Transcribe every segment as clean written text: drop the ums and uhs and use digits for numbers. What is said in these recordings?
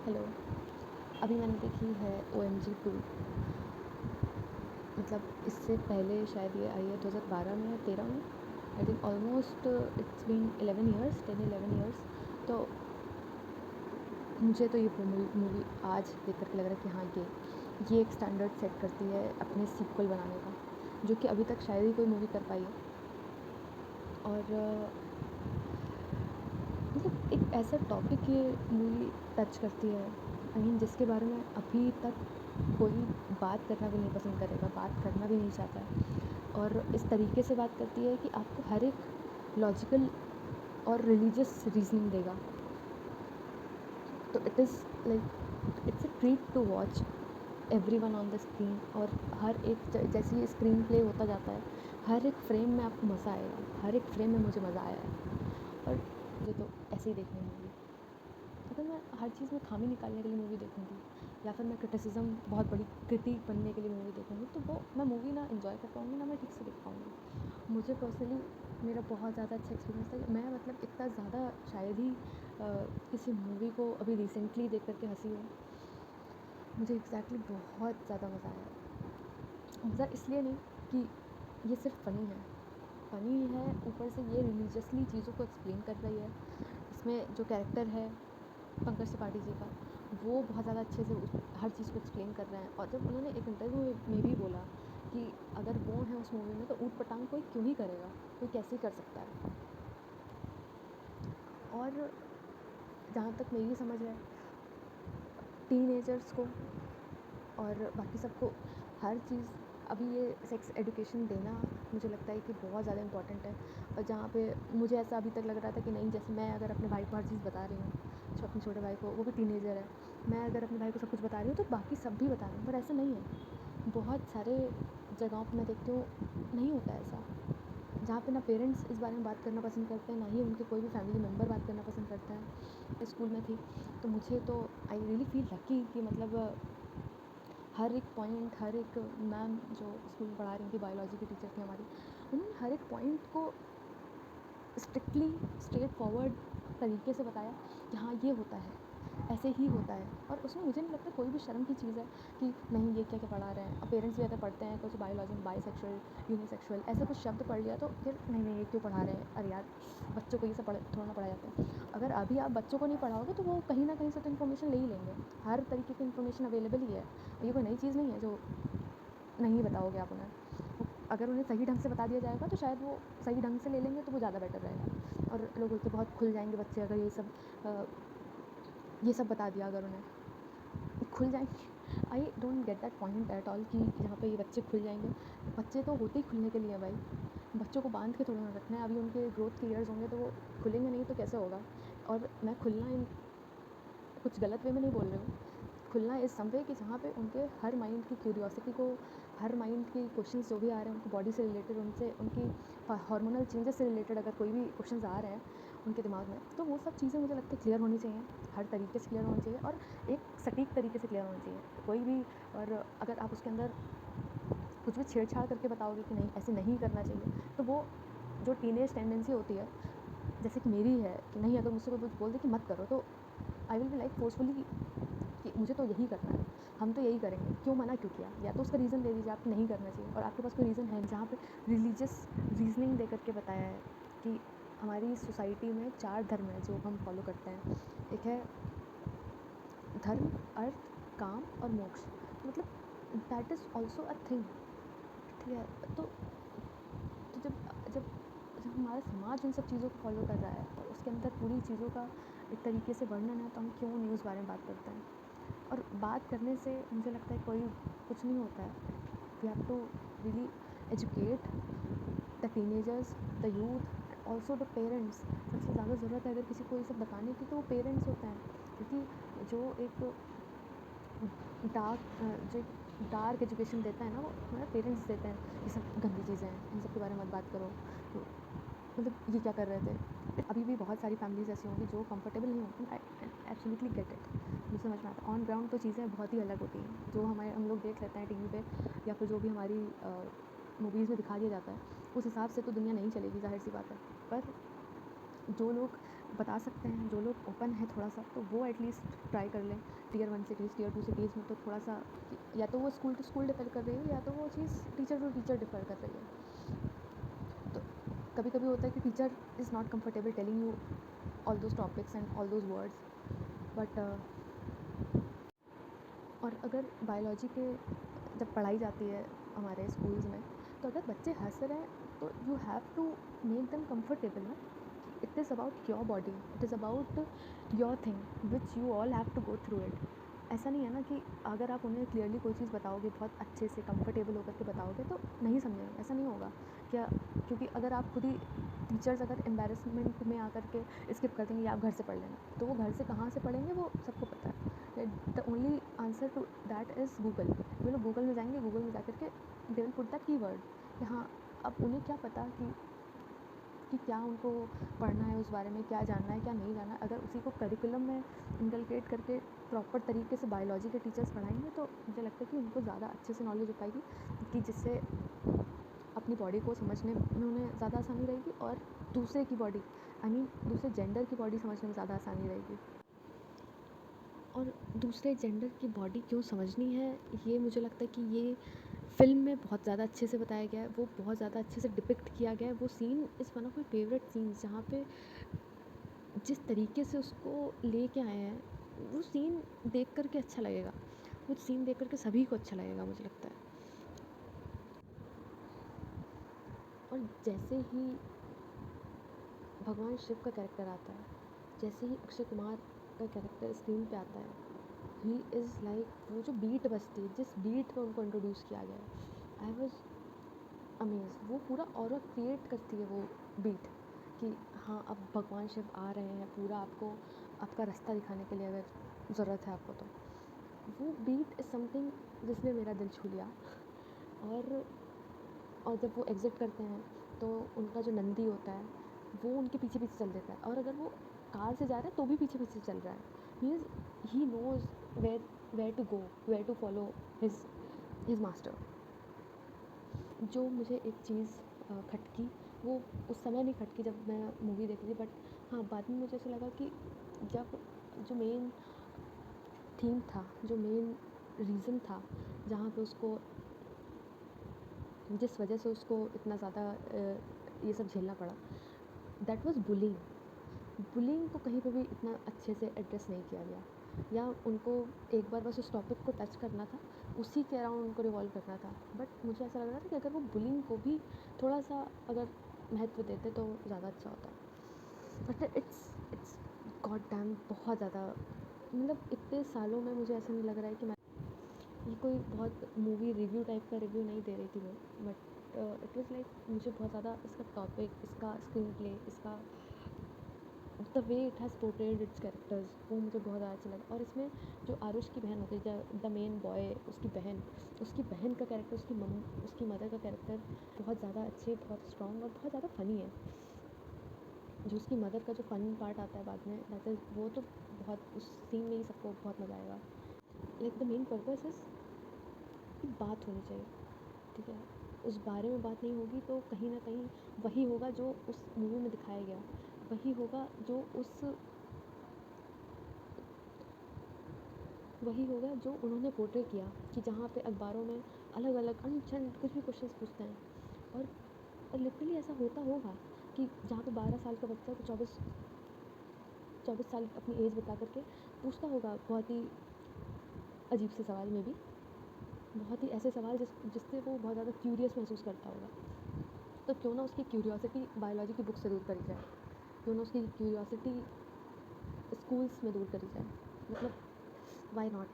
Hello. अभी मैंने देखी है OMG 2। मतलब इससे पहले शायद ये आई है 2012 में या 13 में। I think almost it's been 11 years, 10-11 years. तो मुझे तो ये मूवी आज देख कर के लग रहा है कि हाँ, ये एक स्टैंडर्ड सेट करती है अपने सीक्वल बनाने का, जो कि अभी तक शायद ही कोई मूवी कर पाई है। और मतलब एक ऐसा टॉपिक ये मूवी टच करती है, आई मीन जिसके बारे में अभी तक कोई बात करना भी नहीं पसंद करेगा, बात करना भी नहीं चाहता है। और इस तरीके से बात करती है कि आपको हर एक लॉजिकल और रिलीजियस रीजनिंग देगा। तो it is like it's a treat to watch everyone on the screen. और हर एक जैसे ये स्क्रीन प्ले होता जाता है, हर एक फ्रेम में आपको मज़ा आएगा। हर एक फ्रेम में मुझे मज़ा आया है। और मुझे तो ऐसे ही देखनी है मूवी। अगर मैं हर चीज़ में खामी निकालने के लिए मूवी देखूँगी, या फिर मैं क्रिटिसिज्म बहुत बड़ी क्रिटिक बनने के लिए मूवी देखूँगी, तो वो मैं मूवी ना इन्जॉय कर पाऊँगी, ना मैं ठीक से देख पाऊँगी। मुझे पर्सनली मेरा बहुत ज़्यादा अच्छा एक्सपीरियंस था। मैं मतलब इतना ज़्यादा शायद ही किसी मूवी को अभी रिसेंटली देख कर के हँसी हूँ। मुझे एग्जैक्टली बहुत ज़्यादा मज़ा आया। मज़ा इसलिए नहीं कि ये सिर्फ फ़नी है, ऊपर से ये रिलीजियसली चीज़ों को एक्सप्लेन कर रही है। इसमें जो कैरेक्टर है पंकज त्रिपाठी जी का, वो बहुत ज़्यादा अच्छे से हर चीज़ को एक्सप्लेन कर रहे हैं। और जब उन्होंने एक इंटरव्यू में भी बोला कि अगर वो है उस मूवी में तो ऊट पटांग कोई क्यों ही करेगा, कोई कैसे कर सकता है। और जहाँ तक मेरी समझ है, टीनेजर्स को और बाकी सबको हर चीज़ अभी ये सेक्स एजुकेशन देना मुझे लगता है कि बहुत ज़्यादा इम्पॉर्टेंट है। और जहाँ पे मुझे ऐसा अभी तक लग रहा था कि नहीं, जैसे मैं अगर अपने भाई को हर चीज़ बता रही हूँ, अपने छोटे भाई को, वो भी टीनेजर है, मैं अगर अपने भाई को सब कुछ बता रही हूँ तो बाकी सब भी बता रहे हैं, पर ऐसा नहीं है। बहुत सारे जगहों पर मैं देखती हूँ नहीं होता ऐसा, जहाँ पे ना पेरेंट्स इस बारे में बात करना पसंद करते हैं, ना ही उनके कोई भी फैमिली मेम्बर बात करना पसंद करता है। मैं स्कूल में थी तो मुझे तो आई रियली फील लकी कि मतलब हर एक पॉइंट, हर एक मैम जो स्कूल में पढ़ा रही थी, बायोलॉजी की टीचर थी हमारी, उन्होंने हर एक पॉइंट को स्ट्रिक्टली स्ट्रेट फॉरवर्ड तरीके से बताया कि हाँ, ये होता है, ऐसे ही होता है। और उसमें मुझे नहीं लगता कोई भी शर्म की चीज़ है कि नहीं, ये क्या क्या पढ़ा रहे हैं। अब पेरेंट्स भी अगर पढ़ते हैं कुछ बायोलॉजी में बाइसेक्सुअल, यूनिसेक्सुअल ऐसा कुछ शब्द पढ़ लिया तो फिर नहीं, ये क्यों पढ़ा रहे हैं, अरे यार, बच्चों को ये सब थोड़ा ना पढ़ाया जाता है। अगर अभी आप बच्चों को नहीं पढ़ाओगे तो वो कहीं ना कहीं से तो इन्फॉर्मेशन ले ही लेंगे। हर तरीके की इन्फॉर्मेशन अवेलेबल ही है, ये कोई नई चीज़ नहीं है जो नहीं बताओगे आप उन्हें। अगर उन्हें सही ढंग से बता दिया जाएगा तो शायद वो सही ढंग से ले लेंगे, तो वो ज़्यादा बेटर रहेगा। और लोग बोलते बहुत खुल जाएंगे बच्चे अगर ये सब बता दिया, अगर उन्हें खुल जाएंगे। I don't get that point at all कि यहाँ पे ये बच्चे खुल जाएंगे। बच्चे तो होते ही खुलने के लिए भाई, बच्चों को बांध के थोड़ा ना रखना है। अभी उनके ग्रोथ के ईयर्स होंगे तो वो खुलेंगे नहीं तो कैसे होगा। और मैं खुलना कुछ गलत वे में नहीं बोल रही हूँ। खुलना इस समय कि जहाँ पे उनके हर माइंड की क्यूरियोसिटी को, हर माइंड की क्वेश्चंस जो भी आ रहे हैं उनकी बॉडी से रिलेटेड, उनसे उनकी हार्मोनल चेंजेस से रिलेटेड अगर कोई भी क्वेश्चंस आ रहे हैं उनके दिमाग में, तो वो सब चीज़ें मुझे लगता है क्लियर होनी चाहिए, हर तरीके से क्लियर होनी चाहिए और एक सटीक तरीके से क्लियर होनी चाहिए कोई भी। और अगर आप उसके अंदर कुछ भी छेड़छाड़ करके बताओगे कि नहीं, ऐसे नहीं करना चाहिए, तो वो जो टीनेज टेंडेंसी होती है, जैसे कि मेरी है कि नहीं, अगर मुझसे कोई कुछ बोल दे कि मत करो, तो I will be like forcefully कि मुझे तो यही करना है, हम तो यही करेंगे, क्यों मना क्यों किया। या तो उसका रीज़न दे दीजिए आपको नहीं करना चाहिए, और आपके पास कोई रीज़न है जहाँ पे रिलीजियस रीजनिंग दे करके बताया है कि हमारी सोसाइटी में 4 धर्म है जो हम फॉलो करते हैं। एक है धर्म, अर्थ, काम और मोक्ष। तो मतलब that is also a thing. ठीक है, तो जब जब जब हमारा समाज उन सब चीज़ों को फॉलो कर रहा है और उसके अंदर पूरी चीज़ों का एक तरीके से वर्णन है, तो हम क्यों नहीं उस बारे में बात करते हैं। और बात करने से मुझे लगता है कोई कुछ नहीं होता है। We have to really educate the teenagers, the youth, also the parents. सबसे ज़्यादा ज़रूरत है अगर किसी को ये सब बताने की तो वो पेरेंट्स होते हैं, क्योंकि जो एक डार्क एजुकेशन देता है ना, वो हमारे पेरेंट्स देते हैं। ये सब गंदी चीज़ें हैं, इन सब के बारे में मत बात करो। तो मतलब ये क्या कर रहे थे। अभी भी बहुत सारी फैमिलीज ऐसी होंगी जो कंफर्टेबल नहीं होती। आई एब्सोल्युटली गेट इट, मुझे समझ में आता है। ऑन ग्राउंड तो चीज़ें बहुत ही अलग होती हैं, जो हम लोग देख लेते हैं टीवी पे, या फिर जो भी हमारी मूवीज़ में दिखा दिया जाता है, उस हिसाब से तो दुनिया नहीं चलेगी, ज़ाहिर सी बात है। पर जो लोग बता सकते हैं, जो लोग ओपन है थोड़ा सा, तो वो एटलीस्ट ट्राई कर लें। टियर 1 सिटीज़, टियर 2 सिटीज़ में तो थोड़ा सा या तो वो स्कूल टू स्कूल डिफ़र कर रही है, या तो वो चीज़ टीचर टू टीचर डिफ़र कर रही है। तो कभी कभी होता है कि teacher is not comfortable telling you all those topics and all those words, but और अगर बायोलॉजी के जब पढ़ाई जाती है हमारे स्कूल्स में, तो अगर बच्चे हंस रहे हैं तो you have to make them comfortable ना। It is about your body, it is about your thing which you all have to go through it. ऐसा नहीं है ना कि अगर आप उन्हें क्लियरली कोई चीज़ बताओगे, बहुत अच्छे से कंफर्टेबल होकर के बताओगे, तो नहीं समझेंगे, ऐसा नहीं होगा क्या? क्योंकि अगर आप खुद ही टीचर्स अगर एम्बेरसमेंट में आकर के स्किप कर देंगे या आप घर से पढ़ लेना, तो वो घर से कहाँ से पढ़ेंगे वो सबको पता है। The only answer to that is Google. वो लोग गूगल में जाएंगे, गूगल में जा कर के they will put that keyword कि हाँ, अब उन्हें क्या पता कि क्या उनको पढ़ना है, उस बारे में क्या जानना है, क्या नहीं जानना है। अगर उसी को करिकुलम में इनकलकेट करके प्रॉपर तरीके से बायोलॉजी के टीचर्स पढ़ाएंगे, तो मुझे लगता है कि उनको ज़्यादा अच्छे से नॉलेज हो पाएगी, कि जिससे अपनी बॉडी को समझने में उन्हें ज़्यादा आसानी रहेगी, और दूसरे की बॉडी, आई मीन दूसरे जेंडर की बॉडी समझने में ज़्यादा आसानी रहेगी। और दूसरे जेंडर की बॉडी क्यों समझनी है, ये मुझे लगता है कि ये फ़िल्म में बहुत ज़्यादा अच्छे से बताया गया है, वो बहुत ज़्यादा अच्छे से डिपिक्ट किया गया है। वो scene is one of my favourite scenes, जहाँ पे जिस तरीके से उसको लेके आए हैं, वो सीन देख कर के अच्छा लगेगा, वो सीन देख कर के सभी को अच्छा लगेगा, मुझे लगता है। और जैसे ही भगवान शिव का कैरेक्टर आता है, जैसे ही अक्षय कुमार का कैरेक्टर स्क्रीन पे आता है, ही इज़ लाइक, वो जो बीट बजती है, जिस बीट पे उनको इंट्रोड्यूस किया गया है, आई वॉज अमेज। वो पूरा ऑरा क्रिएट करती है वो बीट, कि हाँ, अब भगवान शिव आ रहे हैं, पूरा आपको आपका रास्ता दिखाने के लिए अगर ज़रूरत है आपको, तो वो बीट इज़ समथिंग जिसने मेरा दिल छू लिया। और और जब वो एग्ज़िट करते हैं, तो उनका जो नंदी होता है, वो उनके पीछे पीछे चल देता है, और अगर वो कार से जा रहा है तो भी पीछे पीछे चल रहा है। Means he knows where to go, where to follow his master. जो मुझे एक चीज़ खटकी, वो उस समय नहीं खटकी जब मैं मूवी देख रही थी, बट हाँ, बाद में मुझे ऐसा लगा कि जब जो मेन थीम था, जो मेन रीज़न था, जहाँ पे उसको, जिस वजह से उसको इतना ज़्यादा ये सब झेलना पड़ा, दैट वाज बुलिंग। बुलिंग को कहीं पे भी इतना अच्छे से एड्रेस नहीं किया गया, या उनको एक बार बस उस टॉपिक को टच करना था, उसी के अराउंड उनको रिवॉल्व करना था। बट मुझे ऐसा लग रहा था कि अगर वो बुलिंग को भी थोड़ा सा अगर महत्व देते तो ज़्यादा अच्छा होता। बट इट्स गॉड डैम बहुत ज़्यादा, मतलब इतने सालों में मुझे ऐसा नहीं लग रहा है कि मैं ये कोई बहुत मूवी रिव्यू टाइप का रिव्यू नहीं दे रही थी मैं, बट इट वाज लाइक, मुझे बहुत ज़्यादा इसका टॉपिक, इसका स्क्रीन प्ले, इसका the way it has portrayed it's characters, वो मुझे बहुत ज़्यादा अच्छा लगा। और इसमें जो आरुष की बहन होती है, द मेन बॉय, उसकी बहन का कैरेक्टर, उसकी मदर का कैरेक्टर बहुत ज़्यादा अच्छे, बहुत स्ट्रॉन्ग और बहुत ज़्यादा फ़नी है। जो उसकी मदर का जो फ़न पार्ट आता है बाद में, दैट इज़, वो तो बहुत, उस सीन में ही सबको बहुत मज़ा आएगा। Like the main purpose is कि बात होनी चाहिए, ठीक है? उस बारे में बात नहीं होगी तो कहीं ना कहीं वही होगा जो उस मूवी में दिखाया गया, वही होगा जो उन्होंने पोर्ट्रे किया, कि जहाँ पे अखबारों में अलग अलग अनछन कुछ भी क्वेश्चंस पूछते हैं, और लिटरली ऐसा होता होगा कि जहाँ पे 12 साल का बच्चा को 24 साल अपनी एज बता करके पूछता होगा बहुत ही अजीब से सवाल, में भी बहुत ही ऐसे सवाल जिससे वो बहुत ज़्यादा क्यूरियस महसूस करता होगा। तो क्यों ना उसकी क्यूरियोसिटी बायोलॉजी की बुक से दूर करी जाए, क्यों ना उसकी क्यूरियोसिटी स्कूल्स में दूर करी जाए। मतलब why not,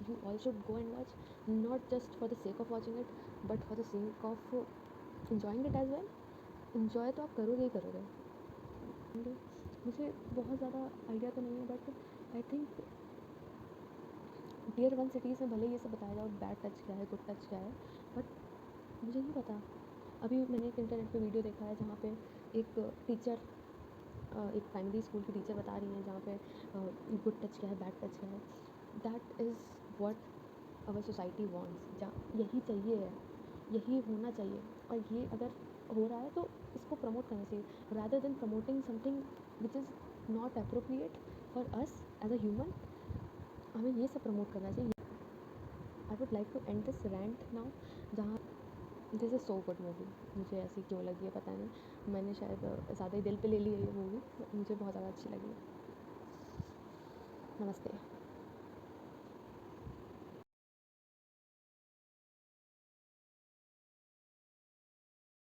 you all should go and watch, not just for the sake of watching it, but for the sake of enjoying it as well. enjoy तो आप करोगे ही करोगे। मुझे बहुत ज़्यादा आइडिया तो नहीं है, but I think tier 1 cities में भले ये सब बताया जाए बैड टच क्या है, गुड टच क्या है, बट मुझे नहीं पता। अभी मैंने एक इंटरनेट पे वीडियो देखा है, जहाँ पे एक टीचर, एक प्राइमरी स्कूल की टीचर बता रही हैं, जहाँ पे गुड टच क्या है, बैड टच क्या है। That is what our society wants, जहाँ यही चाहिए है, यही होना चाहिए, और ये अगर हो रहा है तो इसको प्रमोट करना चाहिए, rather than promoting something which is not appropriate for us as a human. हमें ये सब प्रमोट करना चाहिए। I would like to end this rant now, जहाँ this is so good movie. मुझे ऐसी क्यों लगी है पता नहीं, मैंने शायद ज़्यादा ही दिल पे ले ली है ये मूवी, मुझे बहुत ज़्यादा अच्छी लगी। नमस्ते।